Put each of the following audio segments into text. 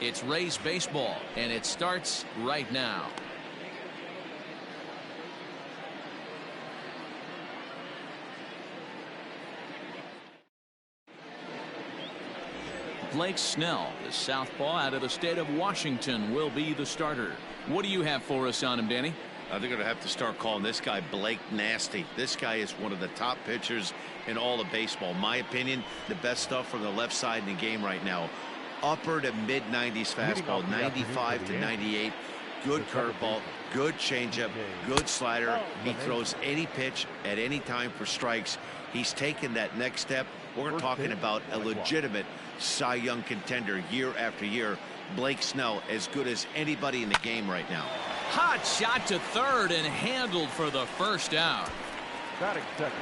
It's Rays baseball, and it starts right now. Blake Snell, the southpaw out of the state of Washington, will be the starter. What do you have for us on him, Danny? They're going to have to start calling this guy Blake Nasty. This guy is one of the top pitchers in all of baseball. My opinion, the best stuff from the left side in the game right now. Upper to mid-90s fastball, 95 to 98. Good curveball, good changeup, good slider. He throws any pitch at any time for strikes. He's taken that next step. We're talking about a legitimate Cy Young contender year after year. Blake Snell, as good as anybody in the game right now. Hot shot to third and handled for the first out. Batting second,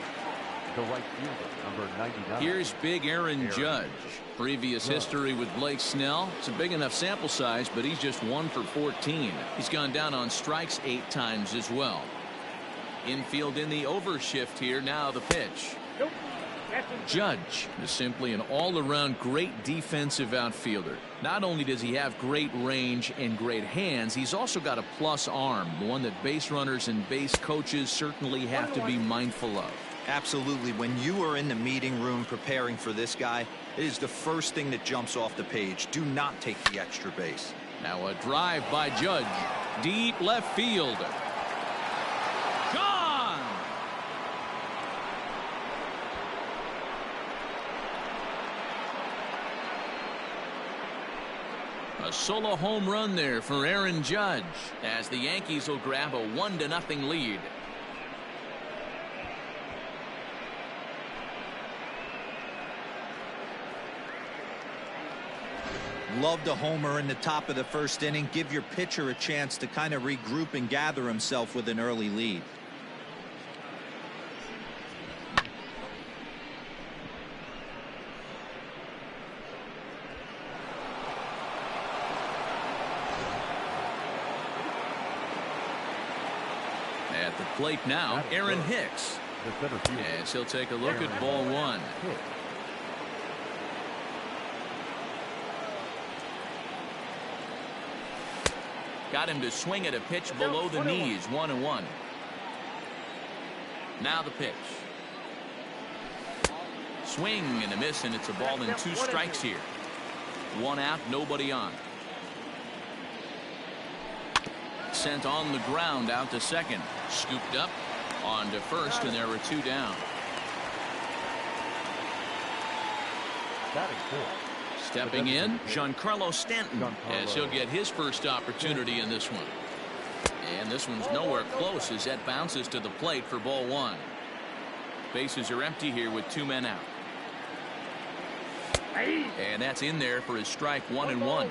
the right fielder, number 99. Here's big Aaron Judge. Previous history with Blake Snell. It's a big enough sample size, but he's just 1 for 14. He's gone down on strikes 8 times as well. Infield in the overshift here. Now the pitch. Judge is simply an all-around great defensive outfielder. Not only does he have great range and great hands, he's also got a plus arm, one that base runners and base coaches certainly have to be mindful of. Absolutely. When you are in the meeting room preparing for this guy, it is the first thing that jumps off the page. Do not take the extra base. Now a drive by Judge. Deep left field. Gone! A solo home run there for Aaron Judge as the Yankees will grab a 1-0 lead. Loved a homer in the top of the first inning. Give your pitcher a chance to kind of regroup and gather himself with an early lead. At the plate now, Aaron Hicks. As he'll take a look at ball 1. Got him to swing at a pitch below the knees. 1-1. Now the pitch. Swing and a miss, and it's a ball and 2 strikes here. 1 out, nobody on. Sent on the ground out to second. Scooped up on to first, and there were 2 down. Stepping in, Giancarlo Stanton, as he'll get his first opportunity in this one. And this one's nowhere close as that bounces to the plate for ball 1. Bases are empty here with 2 men out. And that's in there for his strike. 1-1.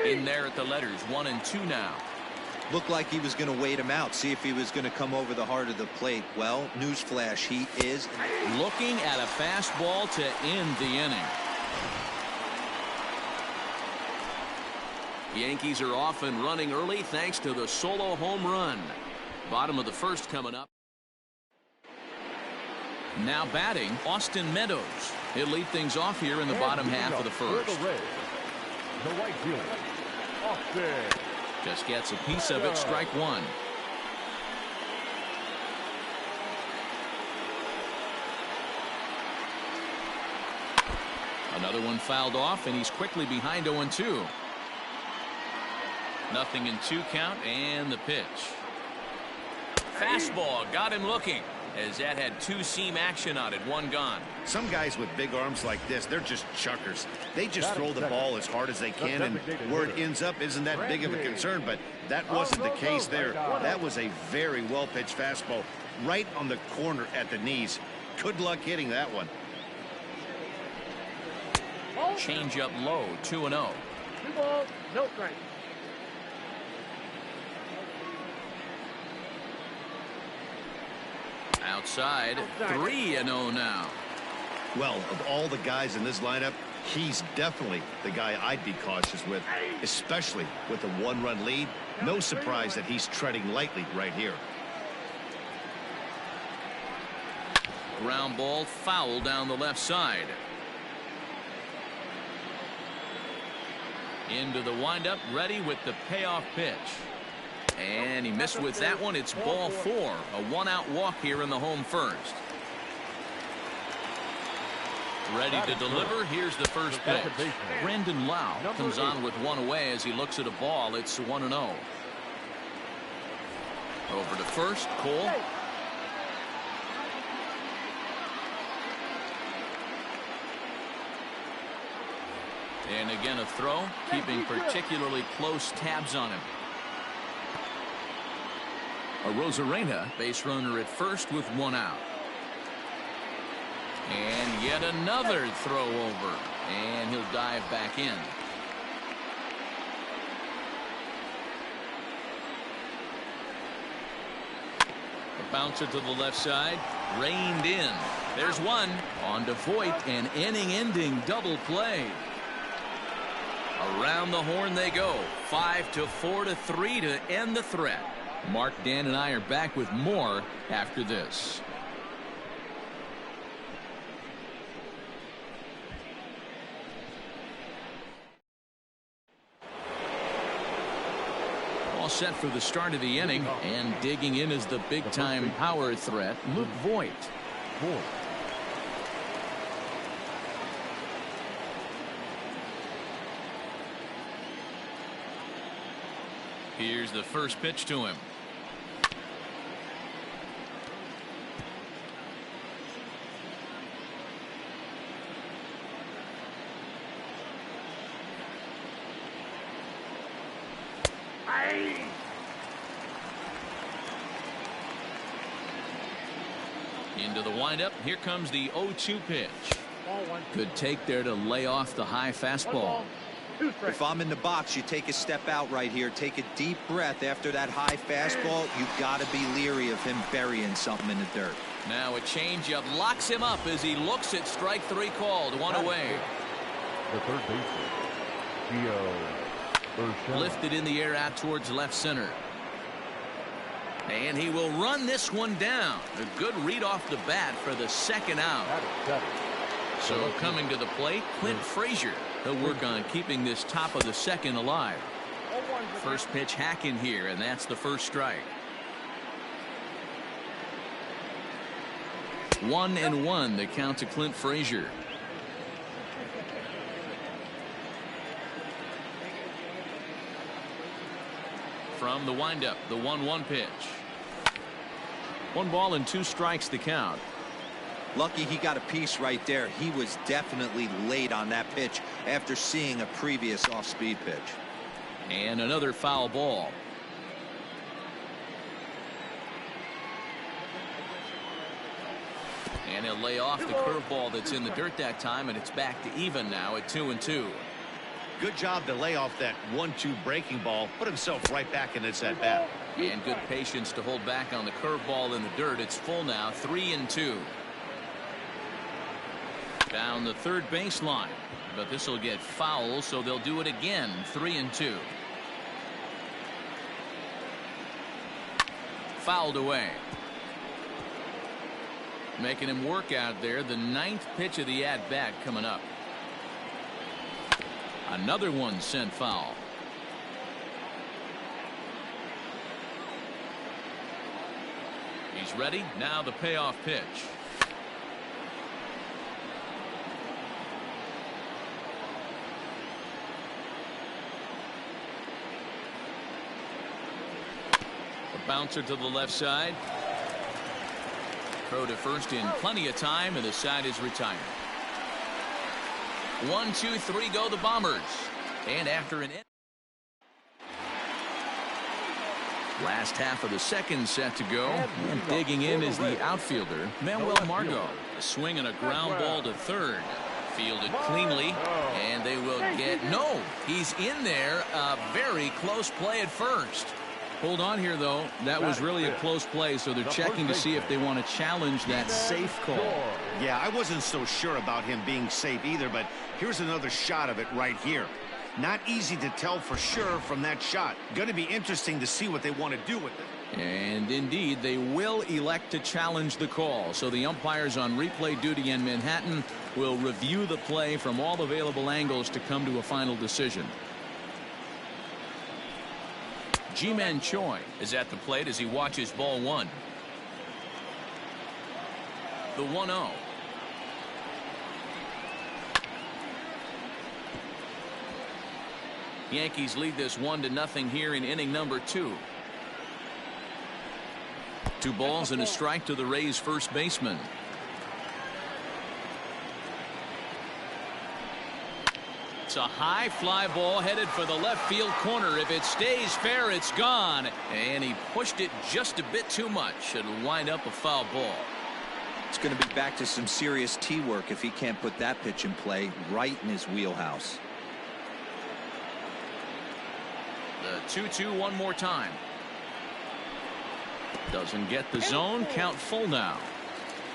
In there at the letters. 1-2 now. Looked like he was going to wait him out, see if he was going to come over the heart of the plate. Well, newsflash, he is. Looking at a fastball to end the inning. Yankees are off and running early thanks to the solo home run. Bottom of the first coming up. Now batting, Austin Meadows. He'll lead things off here in the bottom half of the first. The right fielder, Austin. Just gets a piece of it. Strike 1. Another one fouled off, and he's quickly behind 0-2. 0-2 count, and the pitch. Fastball got him looking, as that had 2-seam action on it. 1 gone. Some guys with big arms like this, they're just chuckers. They just throw the ball as hard as they can, and where it ends up isn't that big of a concern, but that wasn't the case there. That was a very well-pitched fastball right on the corner at the knees. Good luck hitting that one. Change up low. 2-0. 2 balls, no strike. Outside. 3-0 now. Well, of all the guys in this lineup, he's definitely the guy I'd be cautious with, especially with a 1-run lead. No surprise that he's treading lightly right here. Ground ball foul down the left side. Into the windup, ready with the payoff pitch. And he missed with that one. It's ball 4. A 1-out walk here in the home first. Ready to deliver. Here's the first pitch. Brendan Lau comes on with one away as he looks at a ball. It's 1-0. Over to first, Cole. And again a throw, keeping particularly close tabs on him. Arozarena, base runner at first with 1 out. And yet another throw over, and he'll dive back in. A bouncer to the left side, reined in. There's one on to Voit, an inning-ending double play. Around the horn they go. 5-4-3 to end the threat. Mark, Dan, and I are back with more after this. All set for the start of the inning, and digging in is the big-time power threat, Luke Voit. Here's the first pitch to him. Into the windup. Here comes the 0-2 pitch. Good take there to lay off the high fastball. If I'm in the box, you take a step out right here. Take a deep breath after that high fastball. You've got to be leery of him burying something in the dirt. Now a changeup locks him up as he looks at strike 3 called. 1 away. The third baseman, Gio. Lifted in the air out towards left center. And he will run this one down. A good read off the bat for the 2nd out. So coming to the plate, Clint Frazier. He'll work on keeping this top of the 2nd alive. First pitch hack in here, and that's the first strike. 1-1 the count to Clint Frazier. From the windup, the 1-1 pitch. 1 ball and 2 strikes the count. Lucky he got a piece right there. He was definitely late on that pitch after seeing a previous off-speed pitch. And another foul ball. And he'll lay off the curveball that's in the dirt that time, and it's back to even now at 2-2. Good job to lay off that 1-2 breaking ball. Put himself right back in this at bat. And good patience to hold back on the curveball in the dirt. It's full now, 3-2. Down the third baseline, but this will get foul, so they'll do it again. 3-2. Fouled away. Making him work out there. The 9th pitch of the at-bat coming up. Another one sent foul. He's ready. Now the payoff pitch. A bouncer to the left side. Throw to first in plenty of time, and the side is retired. 1, 2, 3 go the Bombers. And after an last half of the 2nd set to go, and digging in is the outfielder Manuel Margot. A swing and a ground ball to third. Fielded cleanly, and they will get no. He's in there. A very close play at first. Hold on here, though. That was really a close play, so they're checking to see if they want to challenge that safe call. Yeah, I wasn't so sure about him being safe either, but here's another shot of it right here. Not easy to tell for sure from that shot. Going to be interesting to see what they want to do with it. And indeed, they will elect to challenge the call. So the umpires on replay duty in Manhattan will review the play from all available angles to come to a final decision. Ji-Man Choi is at the plate as he watches ball one. The 1-0. Yankees lead this 1-0 here in inning number 2. 2 balls and a strike to the Rays first baseman. It's a high fly ball headed for the left field corner. If it stays fair, it's gone. And he pushed it just a bit too much. It'll wind up a foul ball. It's going to be back to some serious tee work if he can't put that pitch in play right in his wheelhouse. The 2-2 one more time. Doesn't get the zone. Count full now.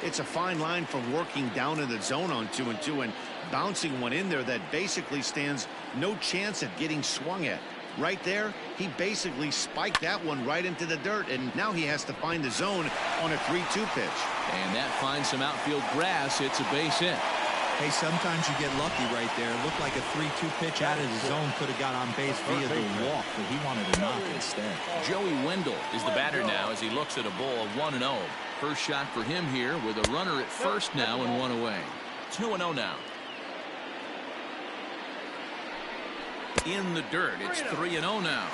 It's a fine line from working down in the zone on 2-2 and bouncing one in there that basically stands no chance at getting swung at. Right there, he basically spiked that one right into the dirt, and now he has to find the zone on a 3-2 pitch. And that finds some outfield grass. It's a base hit. Hey, sometimes you get lucky right there. It looked like a 3-2 pitch out of the zone could have got on base via the walk, but he wanted to knock instead. Joey Wendell is the batter now as he looks at a ball of 1-0. First shot for him here with a runner at first now and 1 away. 2-0 now. In the dirt, it's 3-0 now.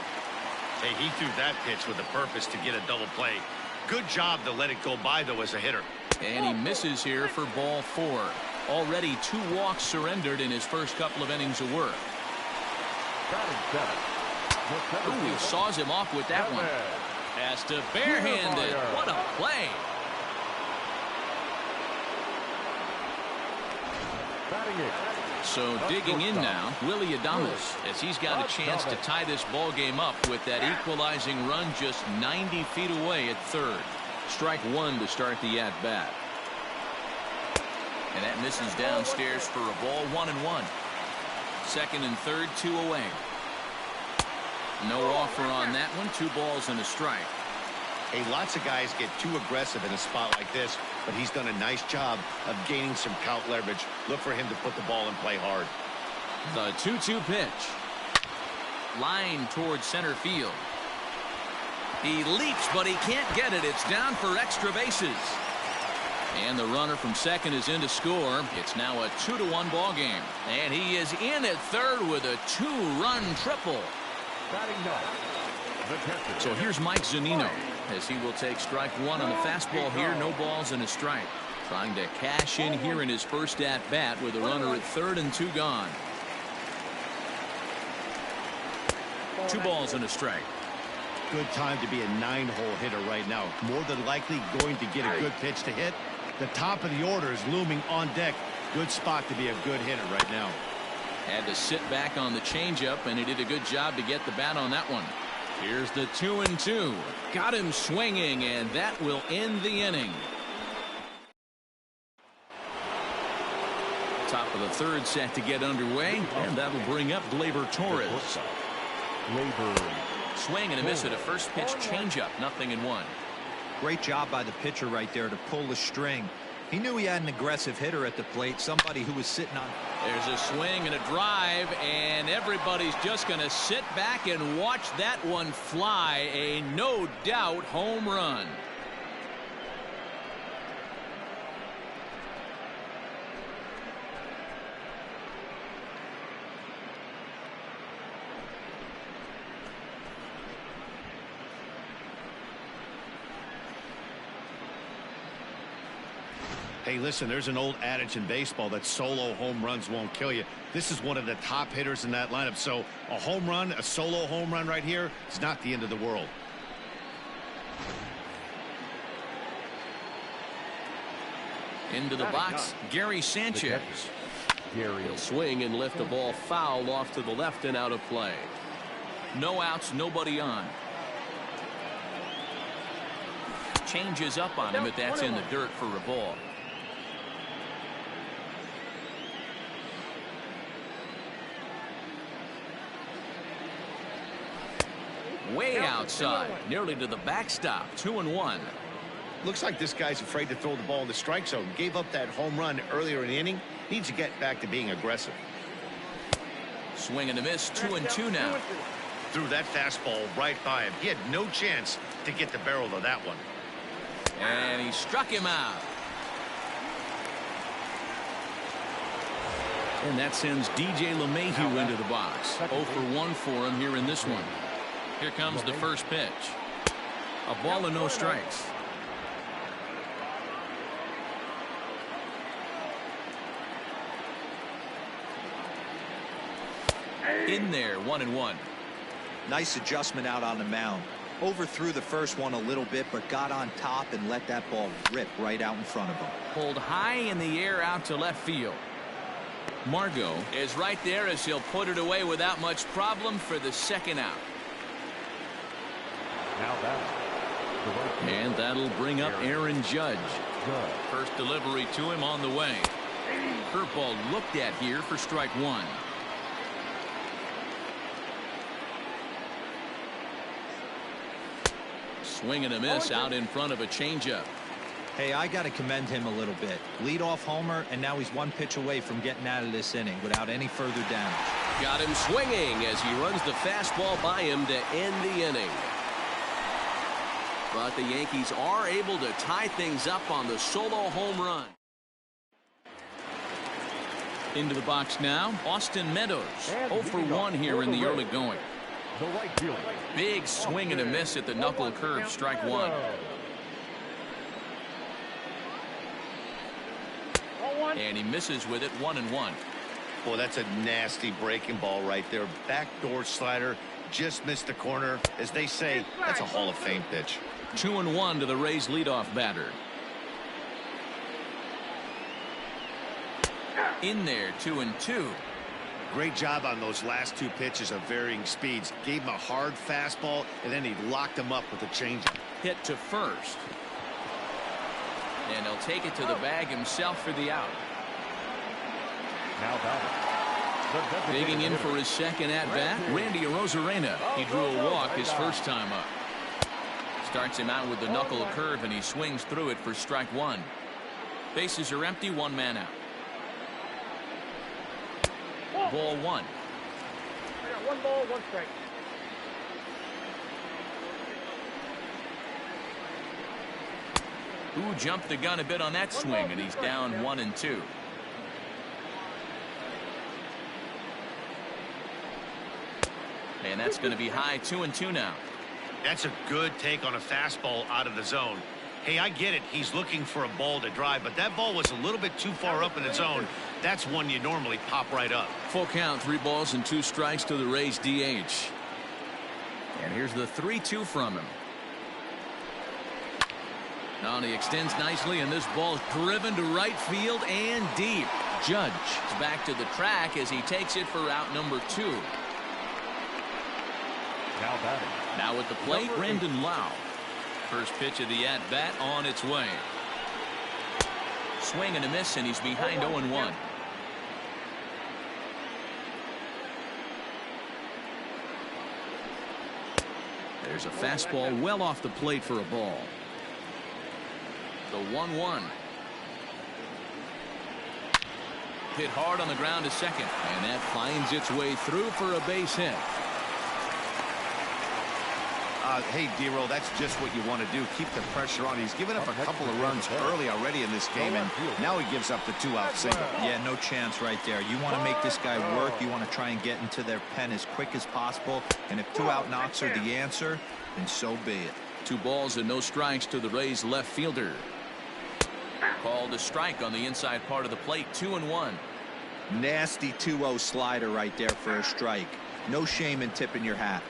Hey, he threw that pitch with a purpose to get a double play. Good job to let it go by, though, as a hitter. And he misses here for ball 4. Already 2 walks surrendered in his first couple of innings of work. Ooh, he saws him off with that one. Has to barehand it. What a play. So digging in now, Willie Adames, as he's got a chance to tie this ball game up with that equalizing run just 90 feet away at third. Strike 1 to start the at-bat. And that misses downstairs for a ball. 1-1. Second and third, 2 away. No offer on that one. 2 balls and a strike. Hey, lots of guys get too aggressive in a spot like this, but he's done a nice job of gaining some count leverage. Look for him to put the ball in play hard. The 2-2 pitch. Line towards center field. He leaps, but he can't get it. It's down for extra bases. And the runner from second is in to score. It's now a 2-1 ball game. And he is in at third with a 2-run triple. So here's Mike Zunino as he will take strike 1 on the fastball here. No balls and a strike. Trying to cash in here in his first at bat with a runner at third and 2 gone. 2 balls and a strike. Good time to be a 9-hole hitter right now. More than likely going to get a good pitch to hit. The top of the order is looming on deck. Good spot to be a good hitter right now. Had to sit back on the changeup, and he did a good job to get the bat on that one. Here's the 2-2. Got him swinging, and that will end the inning. Top of the third set to get underway, and that'll bring up Gleyber Torres. Swing and a miss at a first pitch changeup. 0-1. Great job by the pitcher right there to pull the string. He knew he had an aggressive hitter at the plate, somebody who was sitting on. There's a swing and a drive, and everybody's just going to sit back and watch that one fly. A no doubt home run. Hey, listen, there's an old adage in baseball that solo home runs won't kill you. This is one of the top hitters in that lineup. So a home run, a solo home run right here is not the end of the world. Into the box, Gary Sanchez. He'll swing and lift the ball foul off to the left and out of play. No outs, nobody on. Changes up on him, but that's in the dirt for a ball. Way outside, nearly to the backstop. 2-1. Looks like this guy's afraid to throw the ball in the strike zone. Gave up that home run earlier in the inning. Needs to get back to being aggressive. Swing and a miss. 2-2 now. Threw that fastball right by him. He had no chance to get the barrel of that one. And he struck him out. And that sends DJ LeMahieu into the box. 0 for 1 for him here in this one. Here comes the first pitch. A ball and no strikes. In there, 1-1. Nice adjustment out on the mound. Overthrew the first one a little bit, but got on top and let that ball rip right out in front of him. Pulled high in the air out to left field. Margot is right there as he'll put it away without much problem for the second out. Now that. And that'll bring up Aaron Judge. First delivery to him on the way. Curveball looked at here for strike one. Swing and a miss out in front of a changeup. Hey, I got to commend him a little bit. Leadoff homer, and now he's one pitch away from getting out of this inning without any further damage. Got him swinging as he runs the fastball by him to end the inning. But the Yankees are able to tie things up on the solo home run. Into the box now, Austin Meadows. 0 for 1 here in the early going. The right fielder. Big swing and a miss at the knuckle curve, strike one. And he misses with it, 1-1. Boy, that's a nasty breaking ball right there. Backdoor slider, just missed the corner. As they say, that's a Hall of Fame pitch. 2-1 to the Rays leadoff batter. In there, 2-2. Great job on those last two pitches of varying speeds. Gave him a hard fastball, and then he locked him up with a changeup. Hit to first. And he'll take it to the bag himself for the out. Now batting. Digging in for his second at-bat, Randy Arozarena. He drew a walk his first time up. Starts him out with the knuckle curve, and he swings through it for strike one. Bases are empty, one man out. Ball one. I got 1 ball, 1 strike. Who jumped the gun a bit on that swing, and he's down 1-2. And that's going to be high, 2-2 now. That's a good take on a fastball out of the zone. Hey, I get it. He's looking for a ball to drive, but that ball was a little bit too far up in the zone. That's one you normally pop right up. Full count, 3 balls and 2 strikes to the Rays DH. And here's the 3-2 from him. Now he extends nicely, and this ball's driven to right field and deep. Judge is back to the track as he takes it for out number 2. Now batting. Now at the plate, Brandon Lau. First pitch of the at-bat on its way. Swing and a miss, and he's behind 0-1. There's a fastball well off the plate for a ball. The 1-1. Hit hard on the ground to second, and that finds its way through for a base hit. Hey, D-Roll, that's just what you want to do. Keep the pressure on. He's given up a couple of runs early already in this game, and now he gives up the 2-out single. Yeah, no chance right there. You want to make this guy work. You want to try and get into their pen as quick as possible. And if 2-out knocks are the answer, then so be it. 2 balls and no strikes to the Rays left fielder. Called a strike on the inside part of the plate, 2-1. Nasty 2-0 slider right there for a strike. No shame in tipping your hat.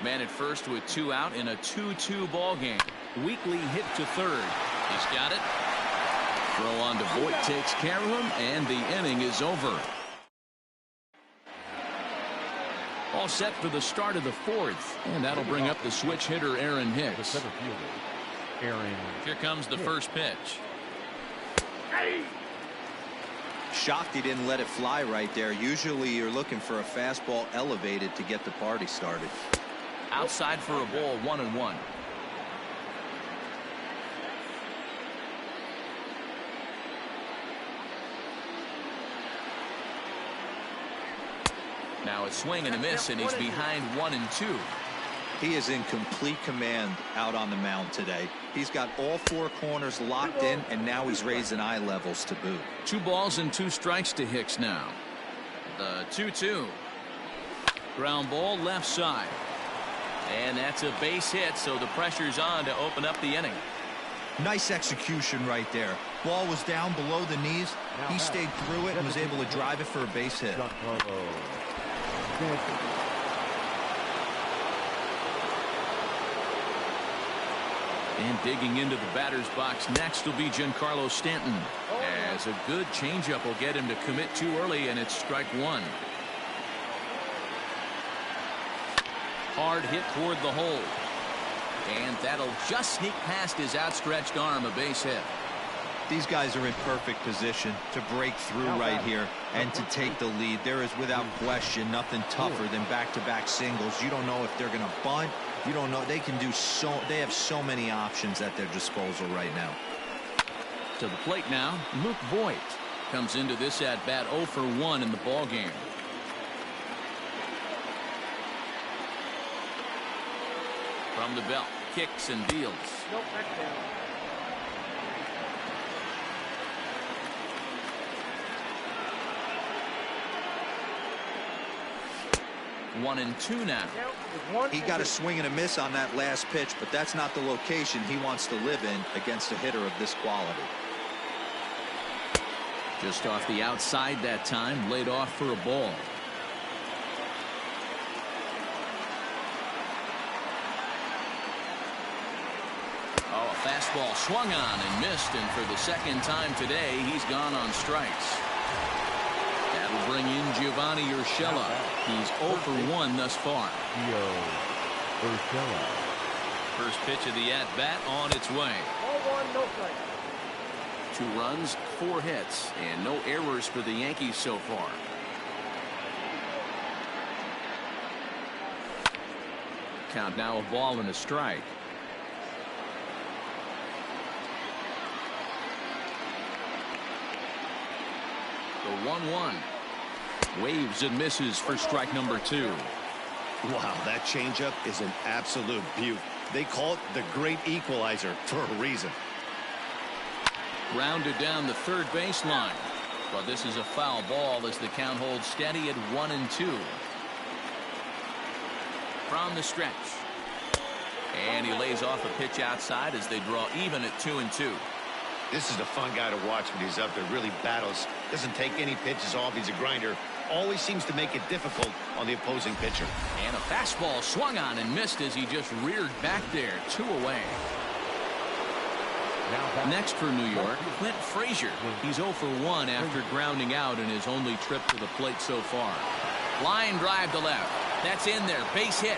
Man at first with 2 out in a 2-2 ball game. Weekly hit to third. He's got it. Throw on to Voit takes care of him, and the inning is over. All set for the start of the 4th, and that'll bring up the switch hitter Aaron The Hicks. center fielder. Aaron. Here comes the first pitch. Shocked he didn't let it fly right there. Usually you're looking for a fastball elevated to get the party started. Outside for a ball, 1-1. Now a swing and a miss, and he's behind 1-2. He is in complete command out on the mound today. He's got all four corners locked in, and now he's raising eye levels to boot. 2 balls and 2 strikes to Hicks now. The 2-2. Ground ball left side. And that's a base hit, so the pressure's on to open up the inning. Nice execution right there. Ball was down below the knees. He stayed through it and was able to drive it for a base hit. And digging into the batter's box next will be Giancarlo Stanton, as a good changeup will get him to commit too early, and it's strike 1. Hard hit toward the hole, and that'll just sneak past his outstretched arm, a base hit. These guys are in perfect position to break through right here and to take the lead. There is without question nothing tougher than back-to-back singles. You don't know if they're going to bunt. You don't know. They can do so. They have so many options at their disposal right now. To the plate now, Luke Voigt comes into this at bat 0 for 1 in the ball game. From the belt, kicks and deals. Nope, that's down. One and two now. He got a swing and a miss on that last pitch, but that's not the location he wants to live in against a hitter of this quality. Just off the outside that time, laid off for a ball. Oh, a fastball swung on and missed, and for the second time today, he's gone on strikes. That'll bring in Giovanni Urshela. He's 0 for 1 thus far. First pitch of the at-bat on its way. 0-1, no strike. 2 runs, 4 hits, and no errors for the Yankees so far. Count now a ball and a strike. The 1-1. Waves and misses for strike number 2. Wow, that changeup is an absolute beaut. They call it the great equalizer for a reason. Rounded down the third baseline, but this is a foul ball as the count holds steady at 1-2. From the stretch, and he lays off a pitch outside as they draw even at 2-2. This is a fun guy to watch when he's up there. Really battles, doesn't take any pitches off. He's a grinder. Always seems to make it difficult on the opposing pitcher. And a fastball swung on and missed as he just reared back there, 2 away. Next for New York, Clint Frazier. He's 0 for 1 after grounding out in his only trip to the plate so far. Line drive to left. That's in there. Base hit.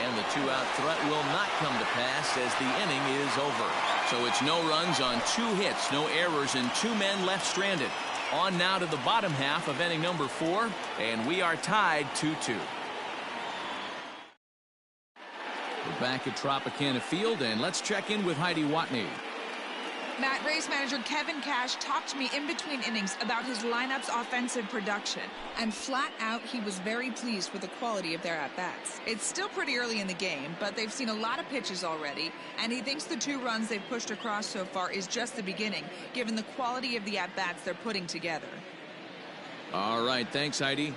And the 2-out threat will not come to pass as the inning is over. So it's no runs on 2 hits, no errors, and 2 men left stranded. On now to the bottom half of inning number 4, and we are tied 2-2. We're back at Tropicana Field, and let's check in with Heidi Watney. Matt, Rays manager Kevin Cash talked to me in between innings about his lineup's offensive production. And flat out, he was very pleased with the quality of their at-bats. It's still pretty early in the game, but they've seen a lot of pitches already. And he thinks the 2 runs they've pushed across so far is just the beginning, given the quality of the at-bats they're putting together. All right, thanks, Heidi.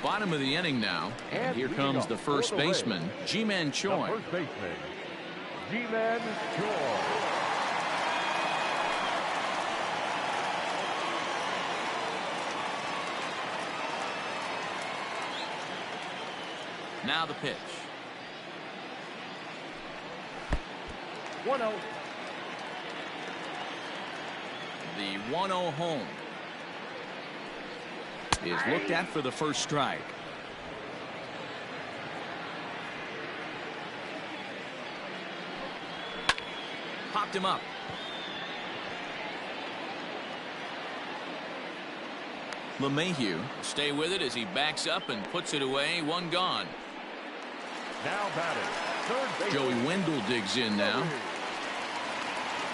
Bottom of the inning now, and here comes the first baseman, Ji-Man Choi. First baseman, Ji-Man Choi. Now the pitch. 1-0. The 1-0 home is looked at for the first strike. Popped him up. LeMahieu. Stay with it as he backs up and puts it away. One gone. Now batting, third base. Joey Wendell digs in now.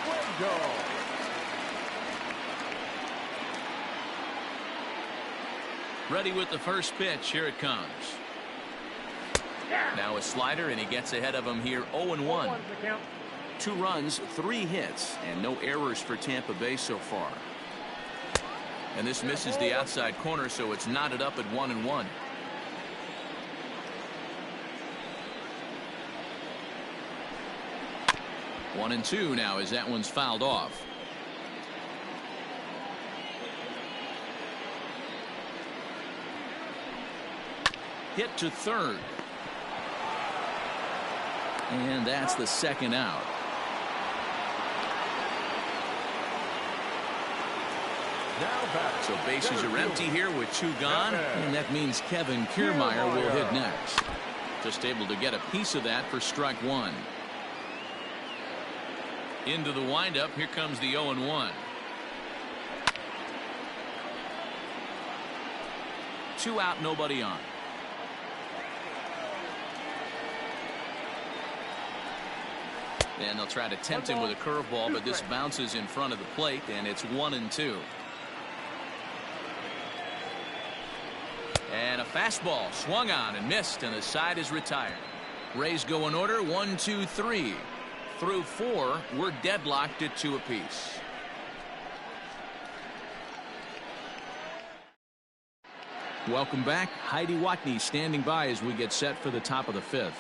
Wendell. Ready with the first pitch. Here it comes. Now a slider, and he gets ahead of him here. 0-1. 2 runs, 3 hits, and no errors for Tampa Bay so far. And this misses the outside corner, so it's knotted up at 1-1. One and two now as that one's fouled off. Hit to third. And that's the second out. So bases are empty here with 2 gone, and that means Kevin Kiermaier will hit next. Just able to get a piece of that for strike 1. Into the windup. Here comes the 0-1. 2 out, nobody on. And they'll try to tempt him with a curveball, but this bounces in front of the plate, and it's 1-2. And a fastball swung on and missed, and the side is retired. Rays go in order. 1, 2, 3. Through 4, we're deadlocked at 2 apiece. Welcome back. Heidi Watney standing by as we get set for the top of the 5th.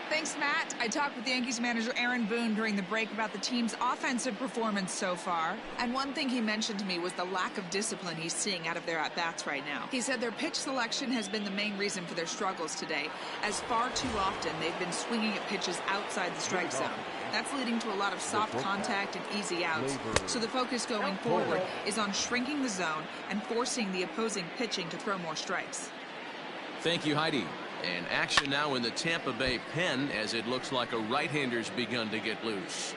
Thanks, Matt. I talked with Yankees manager Aaron Boone during the break about the team's offensive performance so far. And one thing he mentioned to me was the lack of discipline he's seeing out of their at-bats right now. He said their pitch selection has been the main reason for their struggles today, as far too often they've been swinging at pitches outside the strike zone. That's leading to a lot of soft contact and easy outs. So the focus going forward is on shrinking the zone and forcing the opposing pitching to throw more strikes. Thank you, Heidi. And action now in the Tampa Bay pen as it looks like a right-hander's begun to get loose.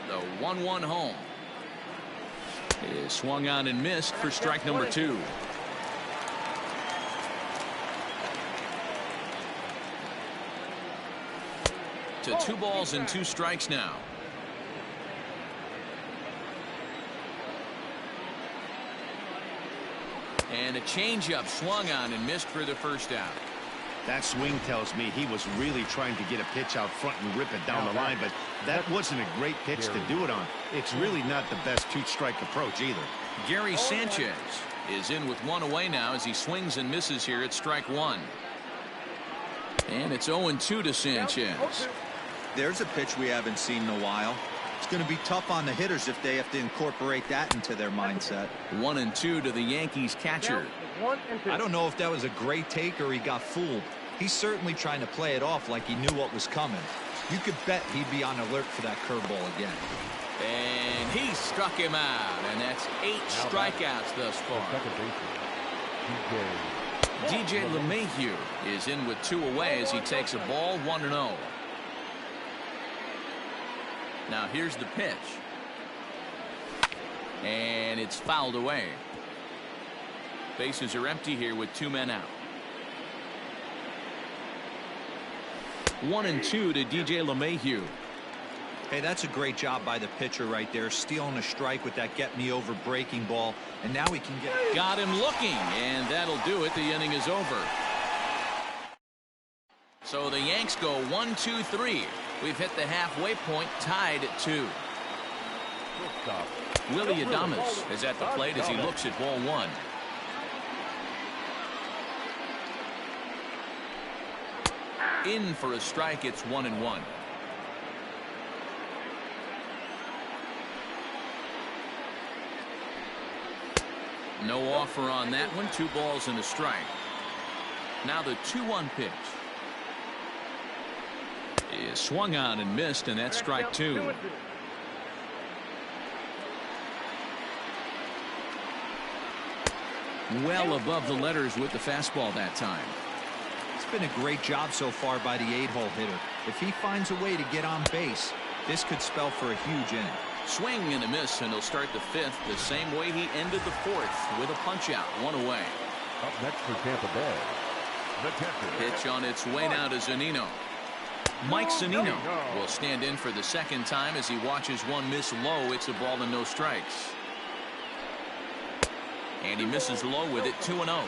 The 1-1 home is swung on and missed for strike number 2. To 2 balls and 2 strikes now. And a changeup swung on and missed for the first out. That swing tells me he was really trying to get a pitch out front and rip it down the line, but that wasn't a great pitch to do it on. It's really not the best 2-strike approach either. Gary Sanchez is in with 1 away now as he swings and misses here at strike 1. And it's 0-2 to Sanchez. There's a pitch we haven't seen in a while. It's going to be tough on the hitters if they have to incorporate that into their mindset. 1-2 to the Yankees catcher. I don't know if that was a great take or he got fooled. He's certainly trying to play it off like he knew what was coming. You could bet he'd be on alert for that curveball again. And he struck him out, and that's 8 strikeouts thus far. DJ LeMahieu is in with 2 away as he takes a ball. 1-0. Now here's the pitch. And it's fouled away. Bases are empty here with 2 men out. 1-2 to DJ LeMahieu. Hey, that's a great job by the pitcher right there, stealing a strike with that get-me-over breaking ball, and now he can get... Got him looking, and that'll do it. The inning is over. So the Yanks go 1-2-3. We've hit the halfway point, tied at 2. Willie Adames is at the plate as he looks at ball 1. In for a strike. It's 1-1. No offer on that one. 2 balls and a strike. Now the 2-1 pitch is swung on and missed, and that's strike 2. Well above the letters with the fastball that time. It's been a great job so far by the 8-hole hitter. If he finds a way to get on base, this could spell for a huge inning. Swing and a miss, and he'll start the fifth the same way he ended the fourth, with a punch out, one away. Up next for Tampa Bay, the catcher. Pitch on its way now to Zunino. Mike Zunino will stand in for the second time as he watches one miss low. It's a ball and no strikes. And he misses low with it, 2-0.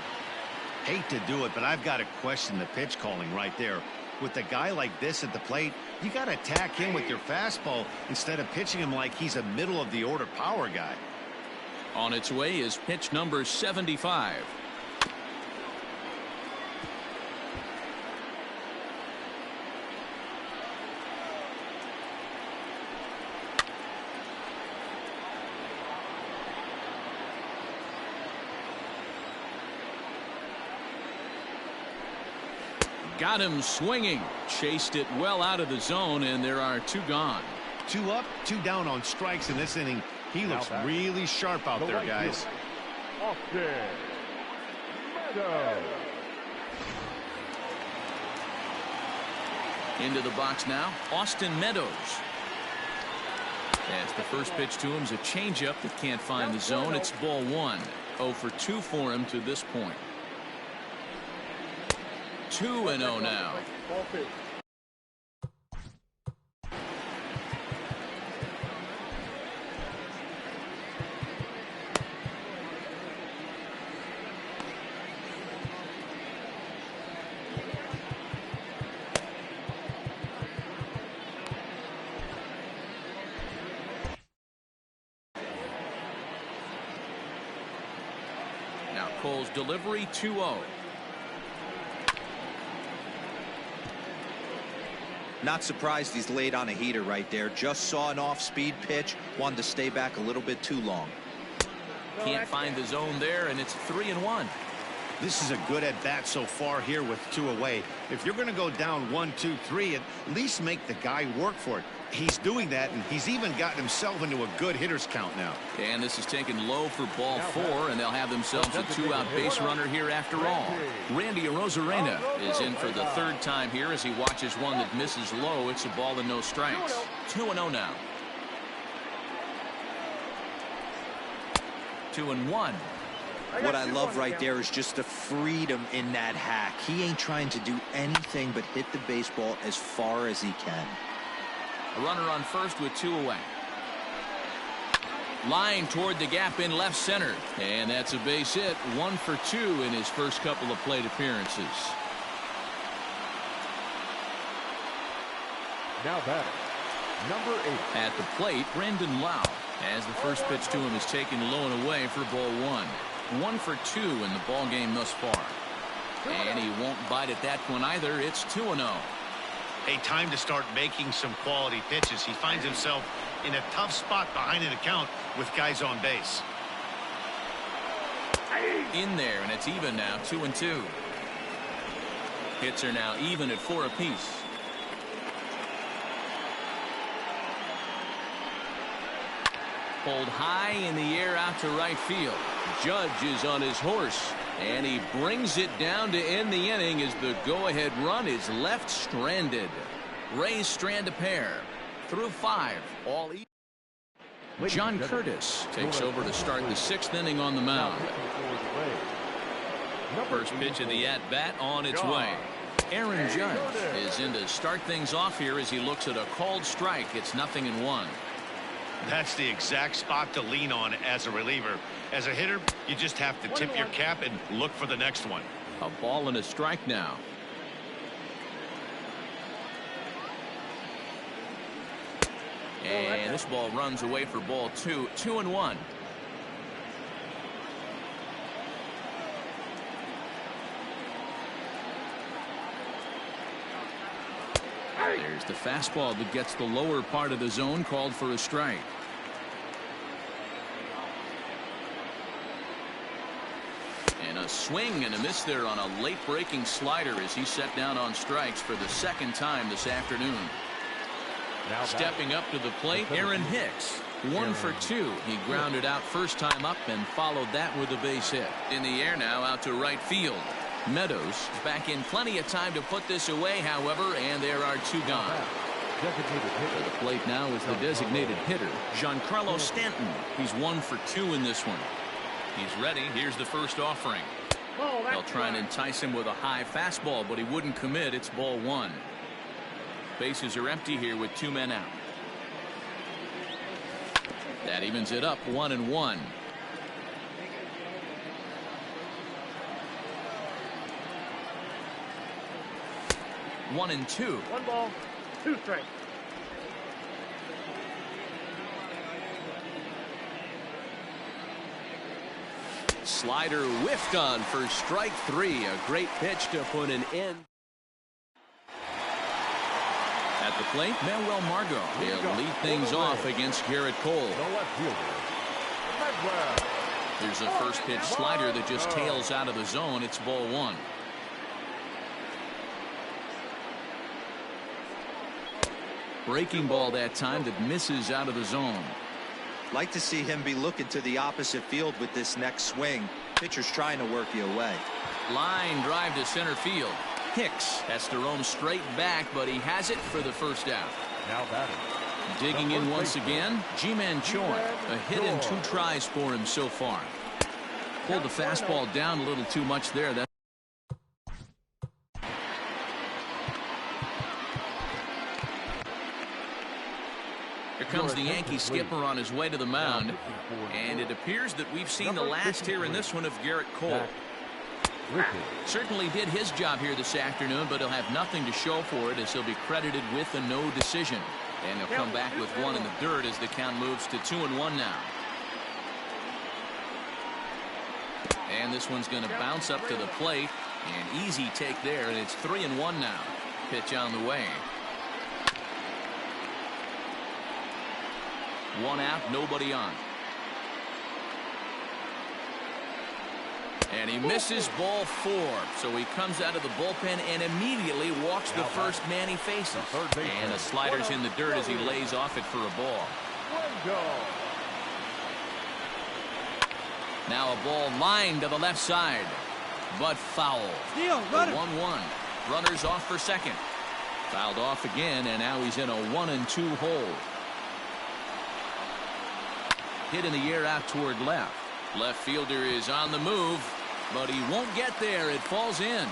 Hate to do it, but I've got to question the pitch calling right there. With a guy like this at the plate, you got to attack him with your fastball instead of pitching him like he's a middle-of-the-order power guy. On its way is pitch number 75. Got him swinging. Chased it well out of the zone, and there are two gone. 2 up, 2 down on strikes in this inning. He looks really sharp out there, guys. Austin Meadows. Into the box now, Austin Meadows. As the first pitch to him is a changeup that can't find the zone. It's ball 1. 0 for 2 for him to this point. 2-0 now. Now Cole's delivery, 2-0. Not surprised he's laid on a heater right there. Just saw an off-speed pitch. Wanted to stay back a little bit too long. Can't find the zone there, and it's 3-1. This is a good at-bat so far here with 2 away. If you're going to go down 1, 2, 3, at least make the guy work for it. He's doing that, and he's even gotten himself into a good hitter's count now. And this is taken low for ball 4, and they'll have themselves a 2-out base runner here after all. Randy Arozarena is in for the third time here as he watches one that misses low. It's a ball and no strikes. 2-0 now. 2-1. What I love right there is just the freedom in that hack. He ain't trying to do anything but hit the baseball as far as he can. A runner on first with 2 away. Line toward the gap in left center. And that's a base hit. 1 for 2 in his first couple of plate appearances. Now batting, number 8. At the plate, Brandon Lau. As the first pitch to him is taken low and away for ball 1. 1 for 2 in the ball game thus far. And he won't bite at that one either. It's 2-0. A time to start making some quality pitches. He finds himself in a tough spot behind an account with guys on base. In there, and it's even now, 2-2. Hits are now even at 4 apiece. Pulled high in the air out to right field. Judge is on his horse, and he brings it down to end the inning as the go-ahead run is left stranded. Rays strand a pair through 5. All even. John Curtis takes over to start the 6th inning on the mound. First pitch of the at-bat on its way. Aaron Judge is in to start things off here as he looks at a called strike. It's 0-1. That's the exact spot to lean on as a reliever. As a hitter, you just have to tip your cap and look for the next one. A ball and a strike now. And this ball runs away for ball 2. 2-1. There's the fastball that gets the lower part of the zone, called for a strike. And a swing and a miss there on a late breaking slider as he set down on strikes for the second time this afternoon. Now stepping up to the plate, Aaron Hicks. 1 for 2. He grounded out first time up and followed that with a base hit. In the air now out to right field. Meadows back in plenty of time to put this away, however, and there are 2 gone. Designated To hitter. the plate now is the designated hitter, Giancarlo Stanton. He's 1 for 2 in this one. He's ready. Here's the first offering. Oh, They'll try and entice him with a high fastball, but he wouldn't commit. It's ball 1. Bases are empty here with 2 men out. That evens it up 1-1. One and 2. 1 ball, 2 strikes. Slider whiffed on for strike 3. A great pitch to put an end. At the plate, Manuel Margot. He'll lead things off against Garrett Cole. The left fielder. Medwell. There's a first pitch slider that just tails out of the zone. It's ball 1. Breaking ball that time that misses out of the zone. Like to see him be looking to the opposite field with this next swing. Pitcher's trying to work you away. Line drive to center field. Hicks has to roam straight back, but he has it for the first out. Now batting. Digging in once again, Ji-Man Choi. A hit in 2 tries for him so far. Pulled the fastball down a little too much there. Here comes the Yankee skipper on his way to the mound. And it appears that we've seen the last here in this one of Garrett Cole. Certainly did his job here this afternoon, but he'll have nothing to show for it as he'll be credited with a no decision. And he'll come back with 1 in the dirt as the count moves to 2-1 now. And this one's going to bounce up to the plate. An easy take there, and it's 3-1 now. Pitch on the way. 1 out, nobody on. And he misses ball 4. So he comes out of the bullpen and immediately walks the first man he faces. And a slider's in the dirt as he lays off it for a ball. Now a ball lined to the left side, but foul. 1-1. Runners off for second. Fouled off again, and now he's in a 1-2 hole. Hit in the air out toward left. Left fielder is on the move, but he won't get there. It falls in.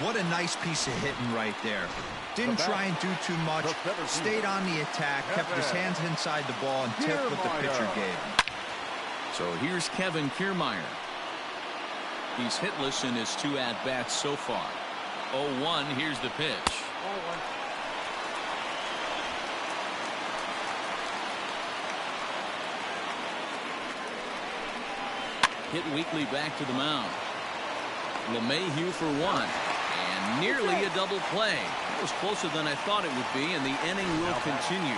What a nice piece of hitting right there. Didn't try and do too much. Stayed on the attack, kept his hands inside the ball, and tipped what the pitcher gave him. So here's Kevin Kiermaier. He's hitless in his 2 at-bats so far. 0-1. Here's the pitch. Hit weakly back to the mound. LeMahieu for 1. And nearly a double play. That was closer than I thought it would be, and the inning will continue.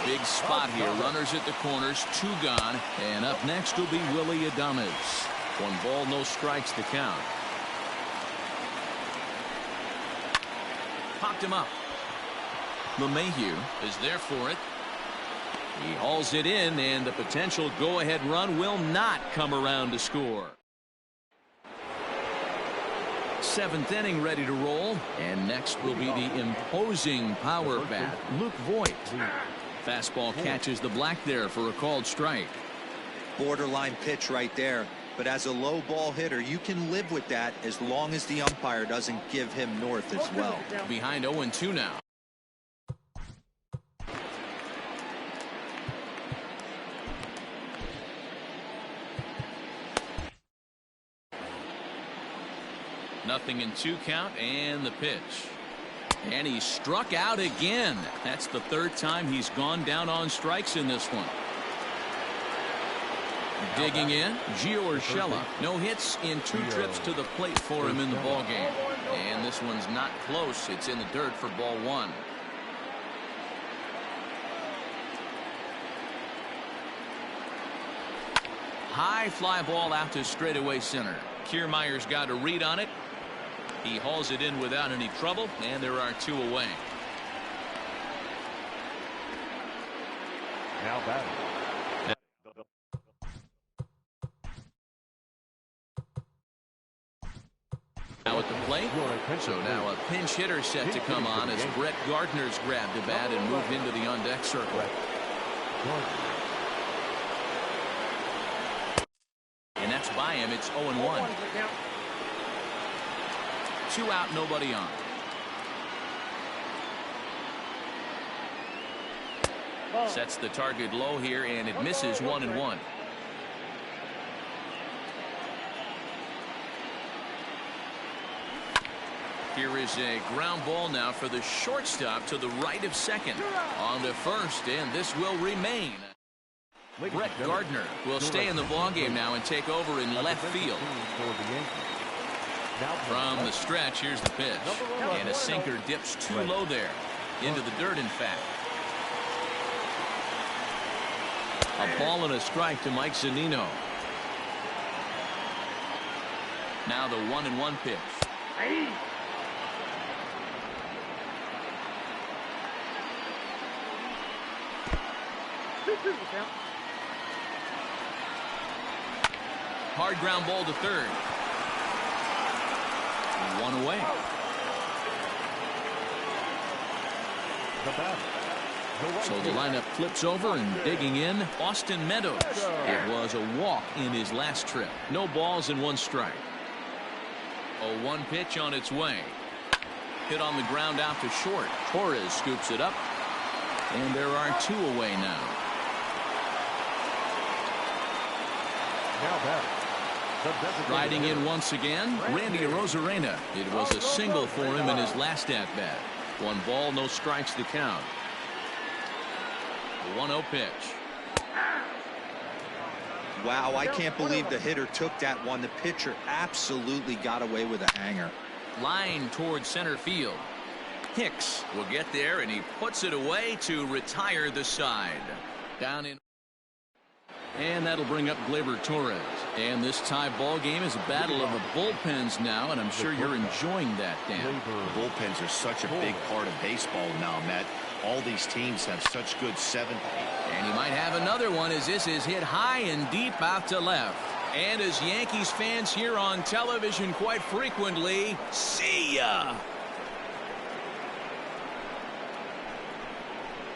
Big spot here. Runners at the corners. 2 gone. And up next will be Willy Adames. 1 ball, no strikes to count. Popped him up. LeMahieu is there for it. He hauls it in, and the potential go-ahead run will not come around to score. 7th inning ready to roll, and next will be the imposing power bat, Luke Voigt. Fastball catches the black there for a called strike. Borderline pitch right there, but as a low ball hitter, you can live with that as long as the umpire doesn't give him north as well. Behind 0-2 now. Nothing in 2 count, and the pitch. And he struck out again. That's the 3rd time he's gone down on strikes in this one. Digging in, Gio Urshela. No hits in 2 trips to the plate for him in the ballgame. And this one's not close. It's in the dirt for ball 1. High fly ball out to straightaway center. Kiermaier's got a read on it. He hauls it in without any trouble, and there are 2 away. Now batting. Now at the plate, So now a pinch hitter set to come on as Brett Gardner's grabbed the bat and moved into the on-deck circle. And that's by him. It's 0-1. 2 out, nobody on. Sets the target low here, and it misses 1-1. Here is a ground ball now for the shortstop to the right of second. On to first, and this will remain. Brett Gardner will stay in the ballgame now and take over in left field. From the stretch, here's the pitch. And a sinker dips too low there. Into the dirt, in fact. A ball and a strike to Mike Zunino. Now the 1-1 pitch. Hard ground ball to third. 1 away. So the lineup flips over, and digging in, Austin Meadows. It was a walk in his last trip. No balls and 1 strike. A 1 pitch on its way. Hit on the ground out to short. Torres scoops it up, and there are 2 away now. Riding in once again, Randy Arozarena. It was a single for him in his last at-bat. 1 ball, no strikes to count. The 1-0 pitch. Wow, I can't believe the hitter took that one. The pitcher absolutely got away with a hanger. Line towards center field. Hicks will get there, and he puts it away to retire the side. Down in. And that'll bring up Gleyber Torres. And this tie ball game is a battle of the bullpens now, and I'm sure you're enjoying that, Dan. The bullpens are such a big part of baseball now, Matt. All these teams have such good 7th. And he might have another one as this is hit high and deep out to left. And as Yankees fans hear on television quite frequently, see ya!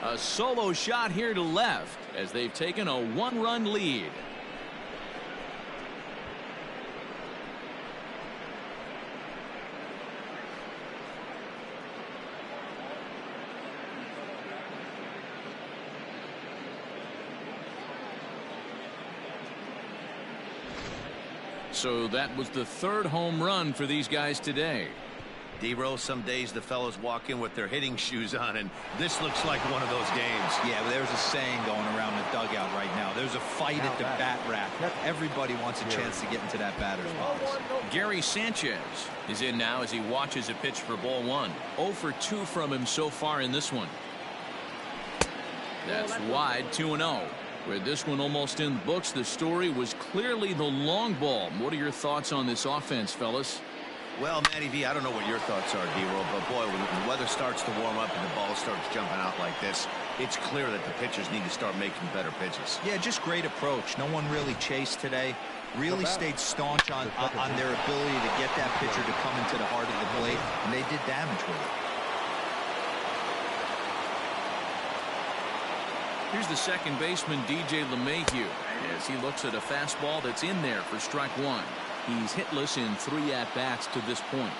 A solo shot here to left as they've taken a 1-run lead. So that was the 3rd home run for these guys today. D-Rose, some days the fellows walk in with their hitting shoes on, and this looks like one of those games. Yeah, but there's a saying going around the dugout right now. There's a fight at the bat rack. Everybody wants a chance to get into that batter's box. Gary Sanchez is in now as he watches a pitch for ball 1. 0 for 2 from him so far in this one. That's wide, 2-0. With this one almost in the books, the story was clearly the long ball. What are your thoughts on this offense, fellas? Well, Matty V, I don't know what your thoughts are, D-Roll, but boy, when the weather starts to warm up and the ball starts jumping out like this, it's clear that the pitchers need to start making better pitches. Yeah, just great approach. No one really chased today. Really stayed staunch on their ability to get that pitcher to come into the heart of the plate, and they did damage with it. Here's the second baseman, DJ LeMahieu, as he looks at a fastball that's in there for strike 1. He's hitless in 3 at-bats to this point.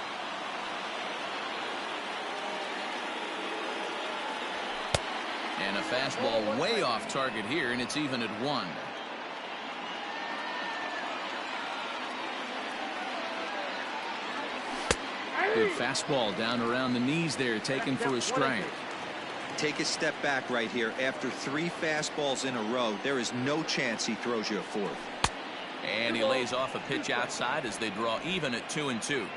And a fastball way off target here, and it's even at 1. Good fastball down around the knees there, taken for a strike. Take a step back right here. After 3 fastballs in a row, there is no chance he throws you a 4th. And he lays off a pitch outside as they draw even at 2-2.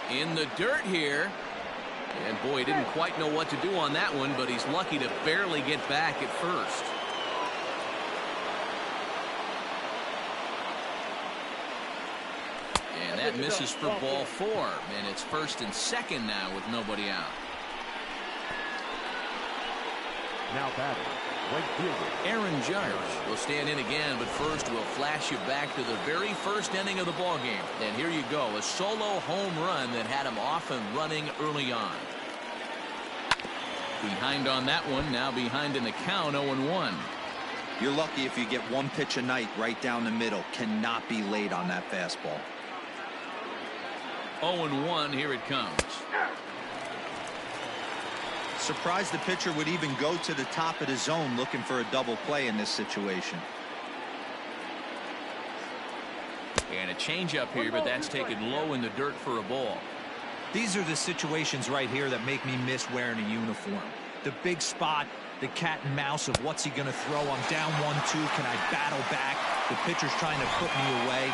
In the dirt here. And boy, he didn't quite know what to do on that one, but he's lucky to barely get back at first. And that misses for ball 4. And it's 1st and 2nd now with nobody out. Now batting, right fielder. Aaron Judge will stand in again, but first we'll flash you back to the very first inning of the ballgame. And here you go, a solo home run that had him off and running early on. Behind on that one, now behind in the count, 0-1. You're lucky if you get one pitch a night right down the middle. Cannot be late on that fastball. 0-1, here it comes. Surprised the pitcher would even go to the top of the zone looking for a double play in this situation. And a changeup here, but that's taken low in the dirt for a ball. These are the situations right here that make me miss wearing a uniform. The big spot, the cat and mouse of what's he going to throw. I'm down 1-2. Can I battle back? The pitcher's trying to put me away.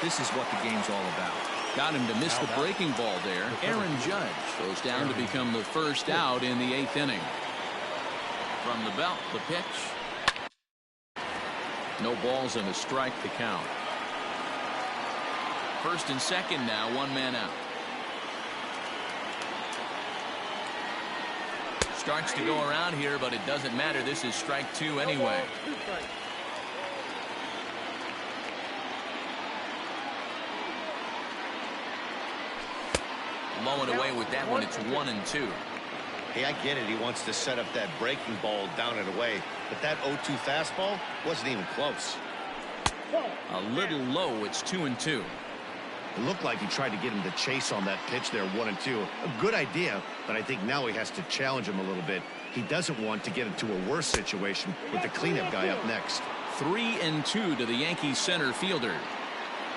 This is what the game's all about. Got him to miss the breaking ball there. Aaron Judge goes down to become the first out in the 8th inning. From the belt, the pitch. No balls and a strike to count. First and second now, 1 man out. Starts to go around here, but it doesn't matter. This is strike 2 anyway. Low and away with that one. It's 1-2. Hey, I get it. He wants to set up that breaking ball down and away, but that 0-2 fastball wasn't even close. A little low. It's 2-2. It looked like he tried to get him to chase on that pitch there, 1-2. A good idea, but I think now he has to challenge him a little bit. He doesn't want to get into a worse situation with the cleanup guy up next. 3-2 to the Yankees center fielder.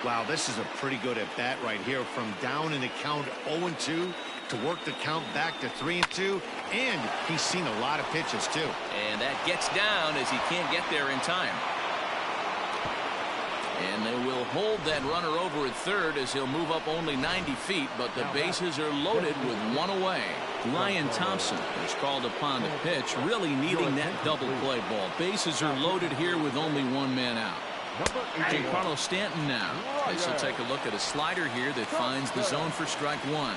Wow, this is a pretty good at bat right here. From down in the count 0-2 to work the count back to 3-2, and he's seen a lot of pitches too. And that gets down as he can't get there in time. And they will hold that runner over at third as he'll move up only 90 feet, but the bases are loaded with 1 away. Ryan Thompson is called upon to pitch, really needing that double play ball. Bases are loaded here with only 1 man out. Giancarlo Stanton now as he'll take a look at a slider here that finds the zone for strike 1.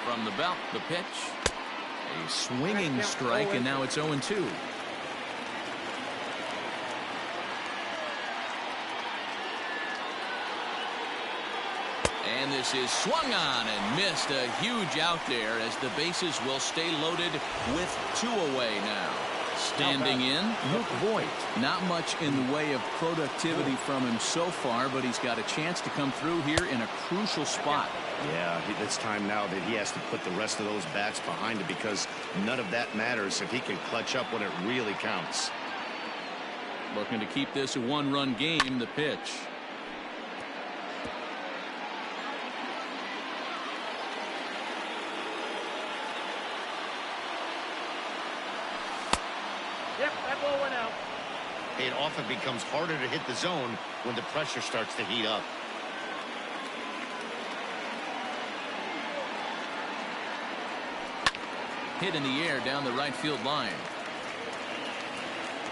From the belt, the pitch. A swinging strike, and now it's 0-2. And this is swung on and missed. A huge out there as the bases will stay loaded with 2 away now. Standing in, Luke Voigt. Not much in the way of productivity from him so far, but he's got a chance to come through here in a crucial spot. Yeah, it's time now that he has to put the rest of those bats behind him, because none of that matters if he can clutch up when it really counts. Looking to keep this a 1-run game, the pitch. Yep, that ball went out. It often becomes harder to hit the zone when the pressure starts to heat up. Hit in the air down the right field line.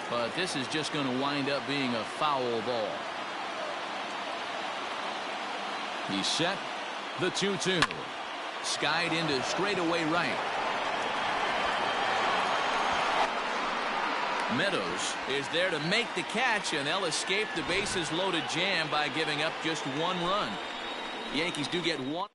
But this is just going to wind up being a foul ball. He's set. The 2-2. Skied into straightaway right. Meadows is there to make the catch, and they'll escape the bases loaded jam by giving up just 1 run. Yankees do get 1.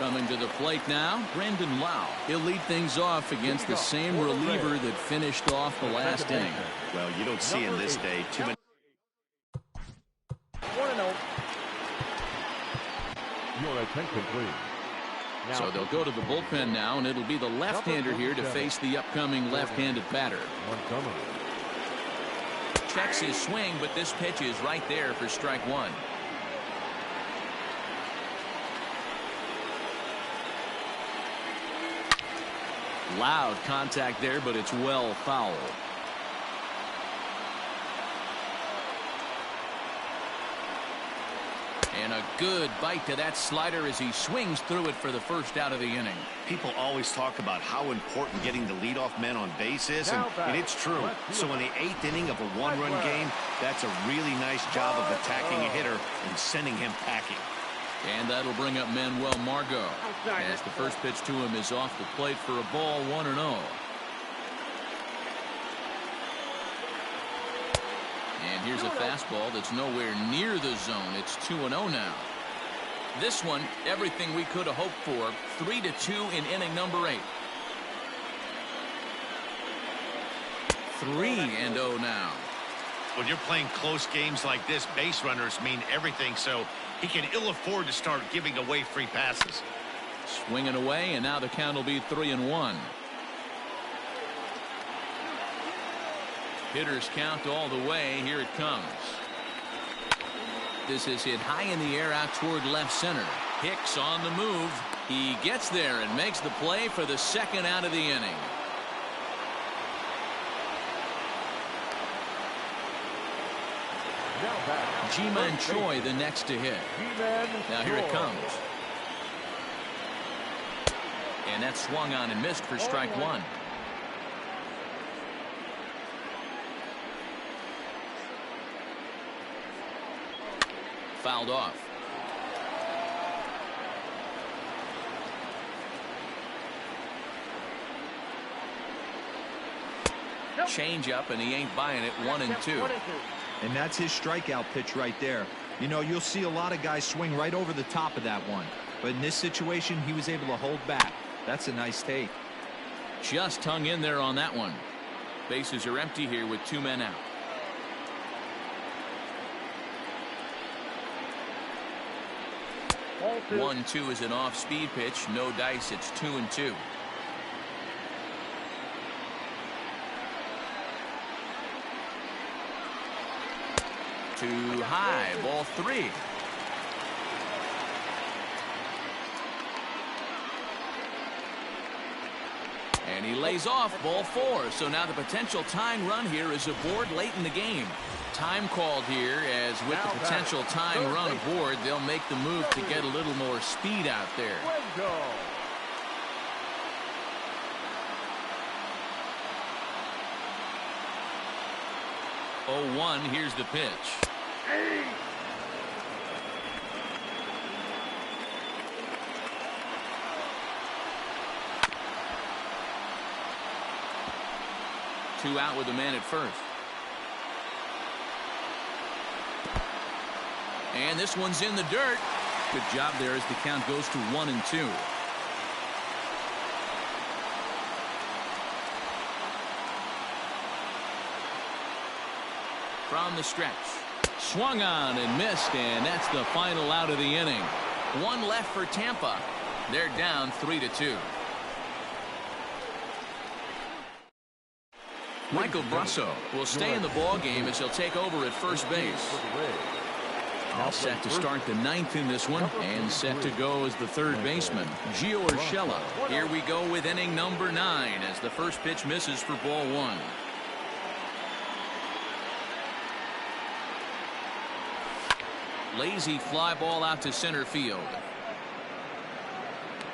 Coming to the plate now, Brandon Lau. He'll lead things off against the same reliever that finished off the last inning. Well, you don't see in this day too many. 1-0. Your attention, please. So they'll go to the bullpen now, and it'll be the left-hander here to face the upcoming left-handed batter. Montgomery. Checks his swing, but this pitch is right there for strike 1. Loud contact there, but it's well foul. And a good bite to that slider as he swings through it for the first out of the inning. People always talk about how important getting the leadoff man on base is, and it's true. So in the 8th inning of a one-run game, that's a really nice job of attacking a hitter and sending him packing. And that'll bring up Manuel Margot as the first pitch to him is off the plate for a ball, 1-0. And here's a fastball that's nowhere near the zone. It's 2-0 now. This one, everything we could have hoped for. 3-2 in inning number 8. 3-0 now. When you're playing close games like this, base runners mean everything, so he can ill afford to start giving away free passes. Swinging away, and now the count will be 3-1. Hitters count all the way. Here it comes. This is hit high in the air out toward left center. Hicks on the move. He gets there and makes the play for the second out of the inning. Ji-Man Choi the next to hit. Now here it comes. And that swung on and missed for strike 1. Fouled off. Change up, and he ain't buying it. 1-2. And that's his strikeout pitch right there. You know, you'll see a lot of guys swing right over the top of that one. But in this situation, he was able to hold back. That's a nice take. Just hung in there on that one. Bases are empty here with 2 men out. Ball 1-2 is an off-speed pitch. No dice. It's 2-2. Too high. Ball 3. And he lays off. Ball 4. So now the potential tying run here is aboard late in the game. Time called here, as with the potential tying run aboard, they'll make the move to get a little more speed out there. 0-1. Here's the pitch. Two out with a man at first. And this one's in the dirt. Good job there as the count goes to 1-2. From the stretch. Swung on and missed, and that's the final out of the inning. One left for Tampa. They're down 3-2. Michael Brasso will stay in the ball game as he'll take over at first base. All set to start the 9th in this one, and set to go as the third baseman, Gio Urshela. Here we go with inning number 9 as the first pitch misses for ball 1. Lazy fly ball out to center field.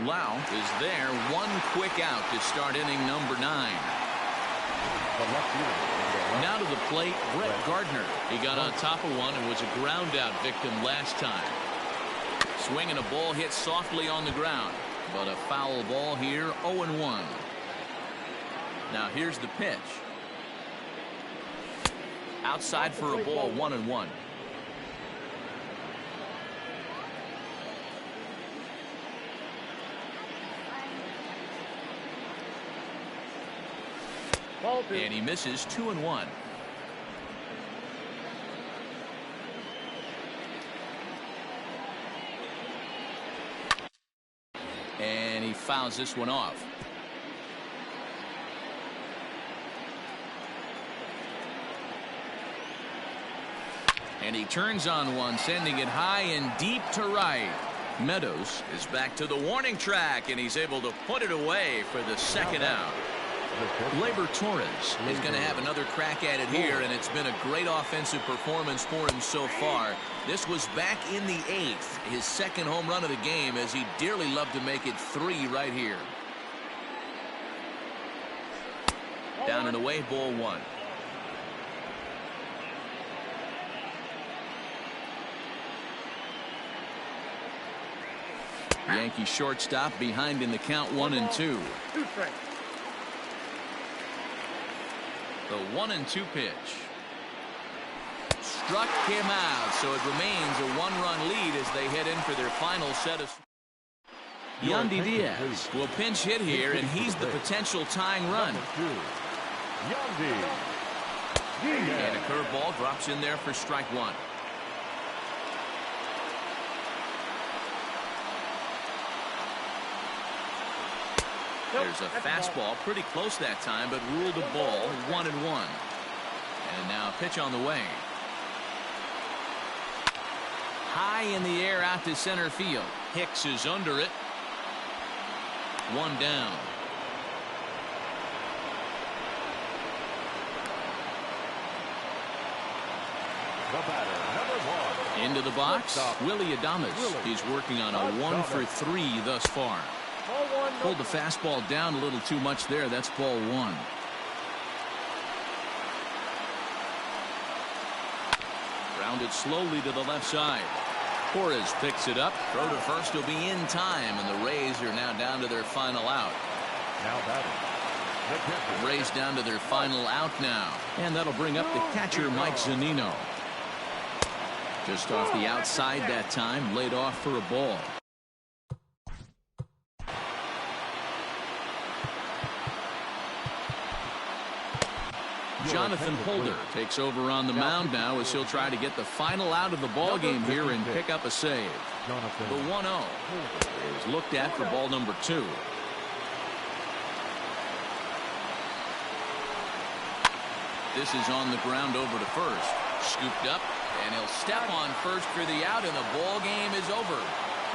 Lau is there. One quick out to start inning number 9. Now to the plate, Brett Gardner. He got on top of one and was a ground out victim last time. Swinging a ball hit softly on the ground, but a foul ball here. 0-1. Now here's the pitch. Outside for a ball. 1-1. And he misses. 2-1. And he fouls this one off. And he turns on one, sending it high and deep to right. Meadows is back to the warning track, and he's able to put it away for the second out. Gleyber Torres is going to have another crack at it here, and it's been a great offensive performance for him so far. This was back in the 8th, his second home run of the game, as he dearly loved to make it 3 right here. Down and away, ball 1. Yankee shortstop behind in the count 1-2. The 1-2 pitch. Struck him out, so it remains a 1-run lead as they head in for their final set of. Yandy Diaz will pinch hit here, and he's the potential tying run. And a curveball drops in there for strike 1. There's a fastball pretty close that time, but ruled a ball 1-1. And now a pitch on the way. High in the air out to center field. Hicks is under it. 1 down. The batter, number 1. Into the box, Willie Adames. He's working on a 1 for 3 thus far. Pulled the fastball down a little too much there. That's ball 1. Grounded slowly to the left side. Torres picks it up. Throw to first will be in time, and the Rays are now down to their final out. Now batting. The Rays down to their final out now, and that'll bring up the catcher, Mike Zunino. Just off the outside that time, laid off for a ball. Jonathan Holder takes over on the mound now as he'll try to get the final out of the ball game here and pick up a save. The 1-0 is looked at for ball number 2. This is on the ground over to first. Scooped up, and he'll step on first for the out, and the ball game is over.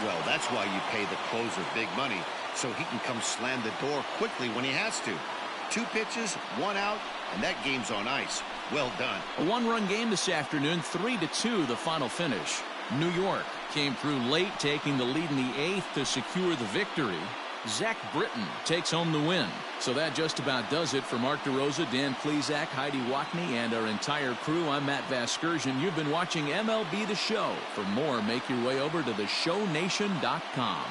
Well, that's why you pay the closer big money, so he can come slam the door quickly when he has to. 2 pitches, 1 out, and that game's on ice. Well done. A 1-run game this afternoon, 3-2 the final finish. New York came through late, taking the lead in the 8th to secure the victory. Zach Britton takes home the win. So that just about does it for Mark DeRosa, Dan Plesac, Heidi Watney, and our entire crew. I'm Matt Vasgersian. You've been watching MLB The Show. For more, make your way over to theshownation.com.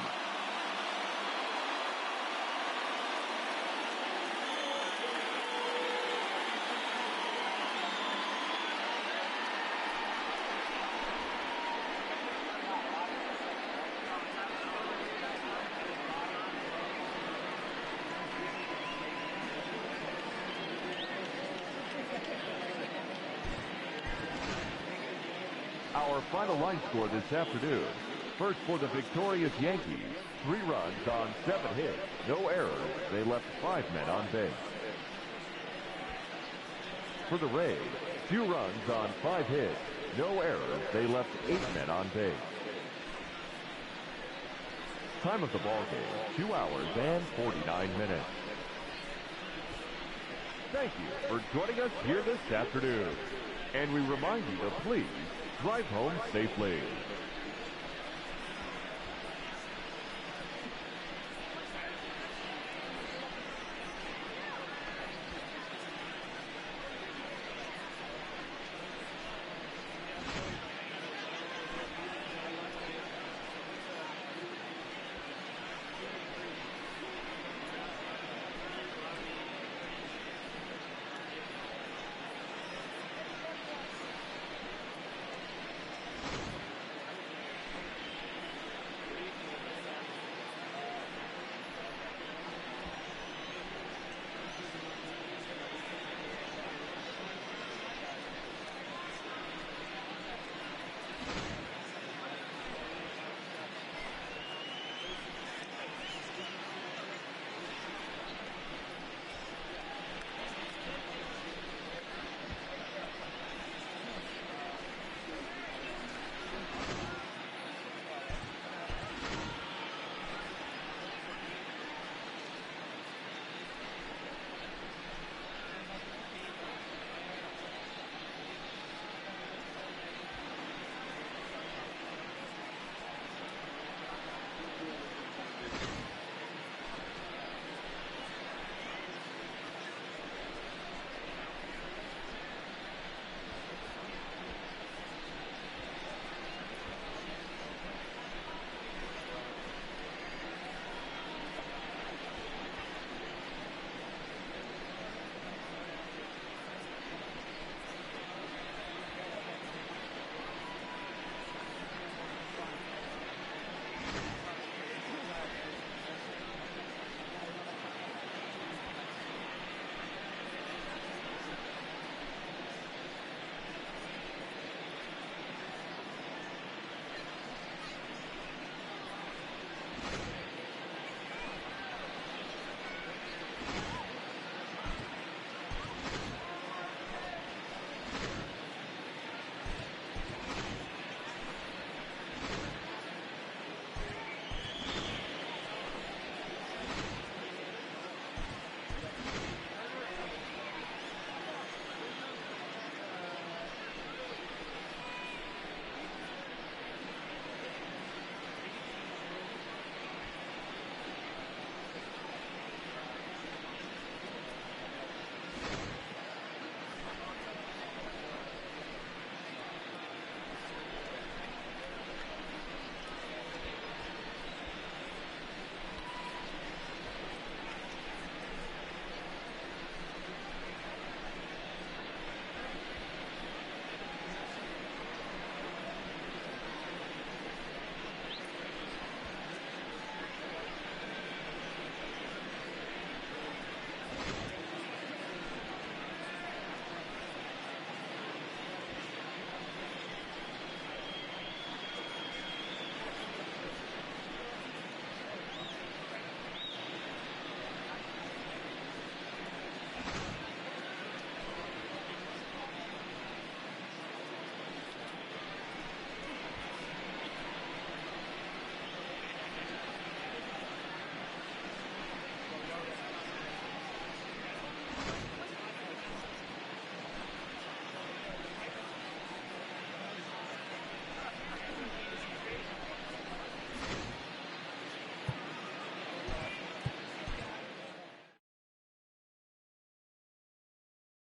Our final line score this afternoon. First for the victorious Yankees, 3 runs on 7 hits, no errors. They left 5 men on base. For the Rays, 2 runs on 5 hits, no errors. They left 8 men on base. Time of the ball game, 2 hours and 49 minutes. Thank you for joining us here this afternoon. And we remind you to please drive home safely.